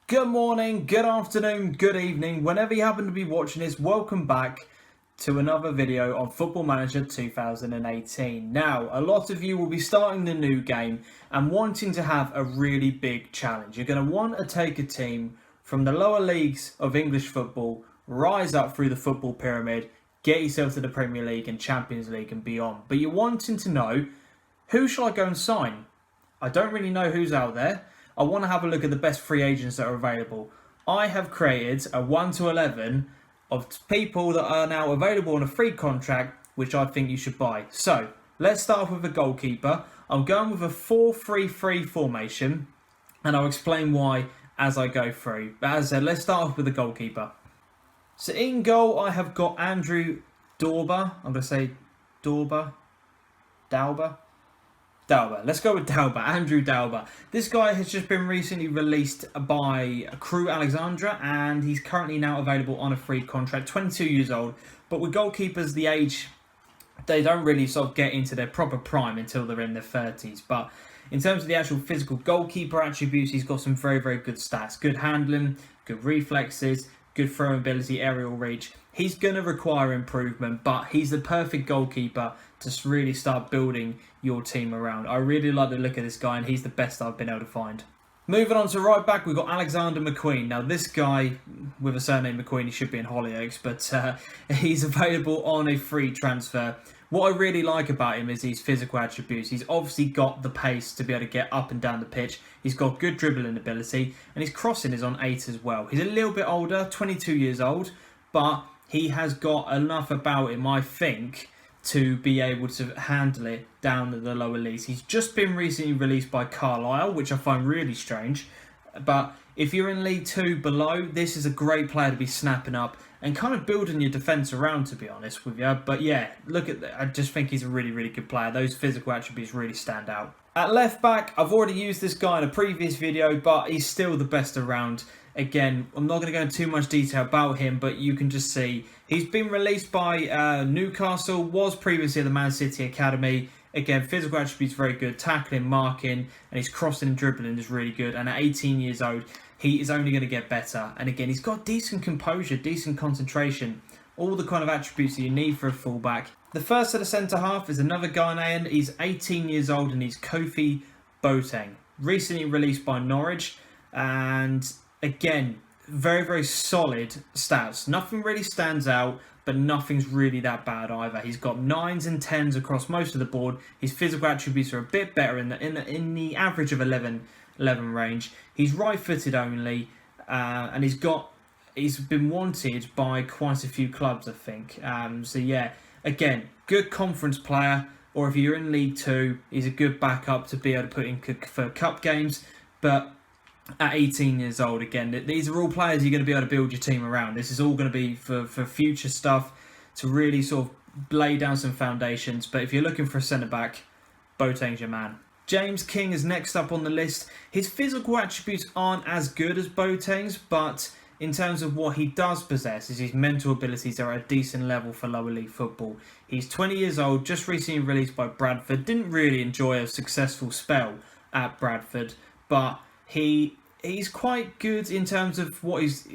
Good morning, good afternoon, good evening, whenever you happen to be watching this, welcome back to another video on Football Manager 2018. Now, a lot of you will be starting the new game and wanting to have a really big challenge. You're going to want to take a team from the lower leagues of English football, rise up through the football pyramid, get yourself to the Premier League and Champions League and beyond. But you're wanting to know, who shall I go and sign? I don't really know who's out there. I want to have a look at the best free agents that are available. I have created a 1 to 11 of people that are now available on a free contract, which I think you should buy. So, let's start off with a goalkeeper. I'm going with a 4-3-3 formation, and I'll explain why as I go through. But as I said, let's start off with the goalkeeper. So in goal, I have got Andrew Dauber. I'm going to say Dauber. Let's go with Dauber. Andrew Dauber. This guy has just been recently released by Crew Alexandra, and he's currently now available on a free contract, 22 years old. But with goalkeepers, the age, they don't really sort of get into their proper prime until they're in their 30s. But in terms of the actual physical goalkeeper attributes, he's got some very, very good stats. Good handling, good reflexes, good throwing ability, aerial reach. He's going to require improvement, but he's the perfect goalkeeper to really start building your team around. I really like the look of this guy, and he's the best I've been able to find. Moving on to right back, we've got Alexander McQueen. Now, this guy with a surname McQueen, he should be in Hollyoaks, but he's available on a free transfer. What I really like about him is his physical attributes. He's obviously got the pace to be able to get up and down the pitch. He's got good dribbling ability, and his crossing is on 8 as well. He's a little bit older, 22 years old, but he has got enough about him, I think, to be able to handle it down at the lower leagues. He's just been recently released by Carlisle, which I find really strange. But if you're in League 2 below, this is a great player to be snapping up and kind of building your defence around, to be honest with you. But yeah, look at that. I just think he's a really, really good player. Those physical attributes really stand out. At left back, I've already used this guy in a previous video, but he's still the best around. Again, I'm not going to go into too much detail about him, but you can just see he's been released by Newcastle, was previously at the Man City Academy. Again, physical attributes very good, tackling, marking, and his crossing and dribbling is really good. And at 18 years old, he is only going to get better. And again, he's got decent composure, decent concentration, all the kind of attributes that you need for a fullback. The first of the centre half is another Ghanaian. He's 18 years old, and he's Kofi Boateng, recently released by Norwich, and again, very, very solid stats. Nothing really stands out, but nothing's really that bad either. He's got 9s and 10s across most of the board. His physical attributes are a bit better in the average of 11 range. He's right-footed only, and he's been wanted by quite a few clubs, I think. So yeah, again, good conference player, or if you're in League 2, he's a good backup to be able to put in for cup games, but at 18 years old, again, these are all players you're going to be able to build your team around. This is all going to be for future stuff to really sort of lay down some foundations. But if you're looking for a centre-back, Boateng's your man. James King is next up on the list. His physical attributes aren't as good as Boateng's, but in terms of what he does possess is his mental abilities are at a decent level for lower league football. He's 20 years old, just recently released by Bradford. Didn't really enjoy a successful spell at Bradford, but he's quite good in terms of what his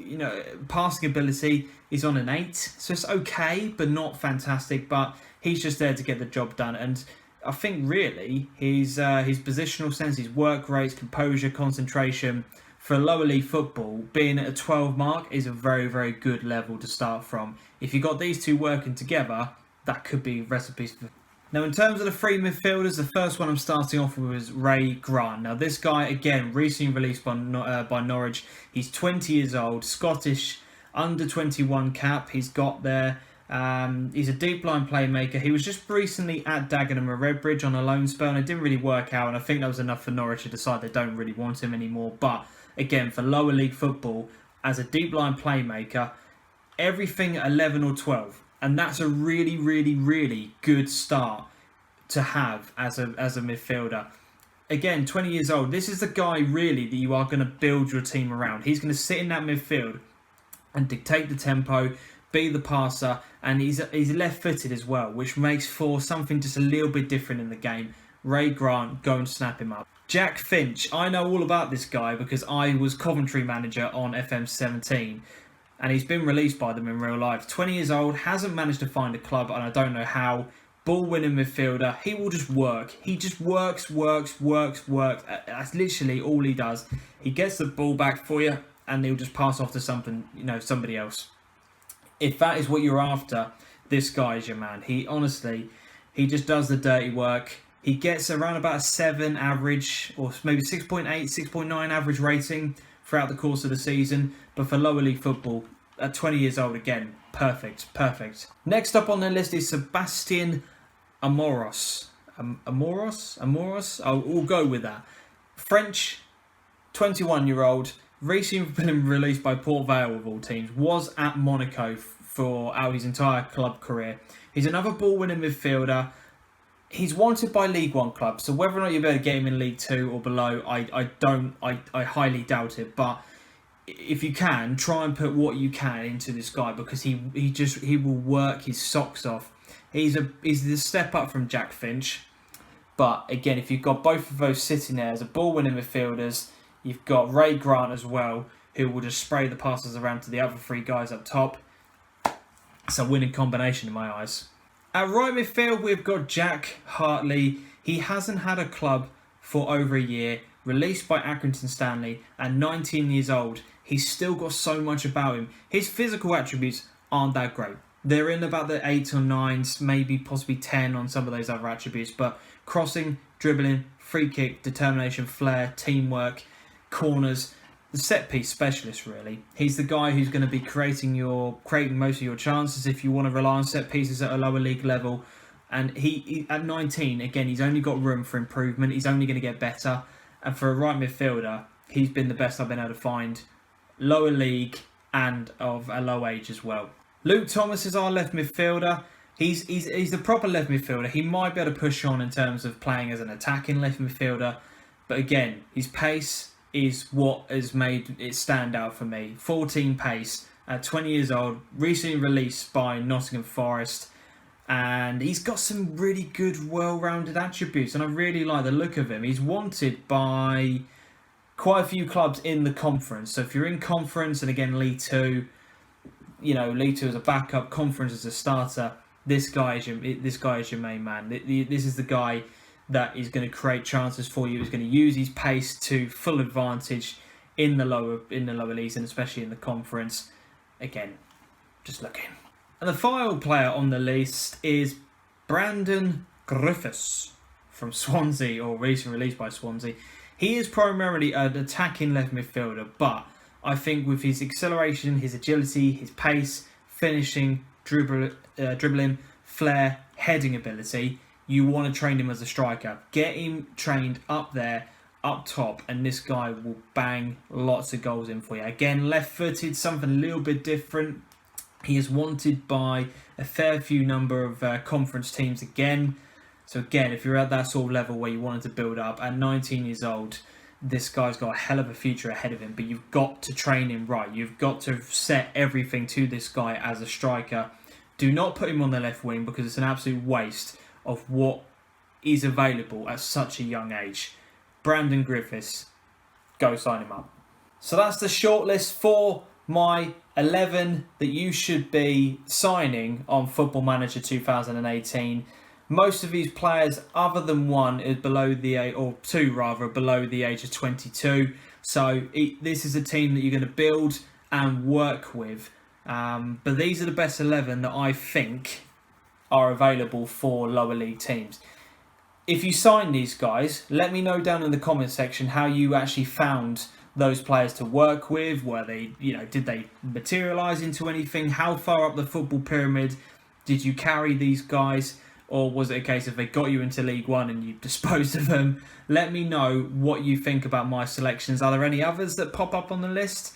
passing ability is on an 8, so it's okay but not fantastic, but he's just there to get the job done. And I think really his positional sense, his work rates, composure, concentration for lower league football, being at a 12 mark is a very, very good level to start from. If you got these two working together, that could be recipes for. Now, in terms of the three midfielders, the first one I'm starting off with is Ray Grant. Now, this guy, again, recently released by Norwich. He's 20 years old, Scottish, under 21 cap. He's got there. He's a deep line playmaker. He was just recently at Dagenham and Redbridge on a loan spell, and it didn't really work out. And I think that was enough for Norwich to decide they don't really want him anymore. But again, for lower league football, as a deep line playmaker, everything at 11 or 12. And that's a really, really, really good start to have as a midfielder. Again, 20 years old. This is the guy really that you are going to build your team around. He's going to sit in that midfield and dictate the tempo, be the passer, and he's left-footed as well, which makes for something just a little bit different in the game. Ray Grant, go and snap him up. Jack Finch. I know all about this guy because I was Coventry manager on FM17 and he's been released by them in real life. 20 years old, hasn't managed to find a club and I don't know how. Ball-winning midfielder. He will just work. He just works. That's literally all he does. He gets the ball back for you and he'll just pass off to somebody else. If that is what you're after, this guy is your man. He just does the dirty work. He gets around about a 7 average, or maybe 6.8, 6.9 average rating throughout the course of the season. But for lower league football, at 20 years old, again, perfect. Next up on the list is Sebastian Amoros. We'll go with that. French, 21-year-old, recently been released by Port Vale of all teams, was at Monaco throughout his entire club career. He's another ball-winning midfielder. He's wanted by League One clubs, so whether or not you're able to get him in League Two or below, I highly doubt it. But if you can, try and put what you can into this guy because he will work his socks off. He's the step up from Jack Finch, but again, if you've got both of those sitting there as a ball-winning midfielders, you've got Ray Grant as well, who will just spray the passes around to the other 3 guys up top. It's a winning combination in my eyes. At right midfield, we've got Jack Hartley. He hasn't had a club for over a year. Released by Accrington Stanley at 19 years old. He's still got so much about him. His physical attributes aren't that great. They're in about the 8 or 9s, maybe possibly 10 on some of those other attributes. But crossing, dribbling, free kick, determination, flair, teamwork, corners, the set piece specialist really. He's the guy who's going to be creating most of your chances if you want to rely on set pieces at a lower league level. And he at 19, again, he's only got room for improvement. He's only going to get better. And for a right midfielder, he's been the best I've been able to find. Lower league and of a low age as well. Luke Thomas is our left midfielder. He's the proper left midfielder. He might be able to push on in terms of playing as an attacking left midfielder. But again, his pace is what has made it stand out for me. 14 pace at 20 years old, recently released by Nottingham Forest, and he's got some really good, well-rounded attributes, and I really like the look of him. He's wanted by quite a few clubs in the conference. So if you're in conference, and again League Two, League Two as a backup, conference as a starter, this guy is your main man. This is the guy that is going to create chances for you. Is going to use his pace to full advantage in the lower leagues and especially in the conference. Again, just looking. And the final player on the list is Brandon Griffiths from Swansea, or recently released by Swansea. He is primarily an attacking left midfielder, but I think with his acceleration, his agility, his pace, finishing, dribbling, flair, heading ability, you want to train him as a striker. Get him trained up there, up top, and this guy will bang lots of goals in for you. Again, left-footed, something a little bit different. He is wanted by a fair few number of conference teams again. So again, if you're at that sort of level where you wanted to build up, at 19 years old, this guy's got a hell of a future ahead of him, but you've got to train him right. You've got to set everything to this guy as a striker. Do not put him on the left wing because it's an absolute waste of what is available at such a young age. Brandon Griffiths, go sign him up. So that's the shortlist for my 11 that you should be signing on Football Manager 2018. Most of these players, other than one, is below the age, or two rather, below the age of 22. So this is a team that you're going to build and work with. But these are the best 11 that I think are available for lower league teams. If you sign these guys, let me know down in the comment section how you actually found those players to work with. Were they, did they materialise into anything? How far up the football pyramid did you carry these guys? Or was it a case of they got you into League One and you disposed of them? Let me know what you think about my selections. Are there any others that pop up on the list?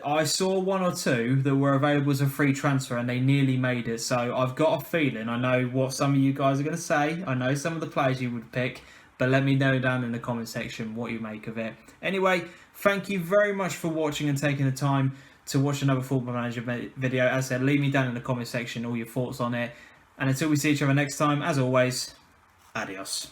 I saw one or two that were available as a free transfer and they nearly made it. So I've got a feeling, I know what some of you guys are going to say. I know some of the players you would pick. But let me know down in the comment section what you make of it. Anyway, thank you very much for watching and taking the time to watch another Football Manager video. As I said, leave me down in the comment section all your thoughts on it. And until we see each other next time, as always, adios.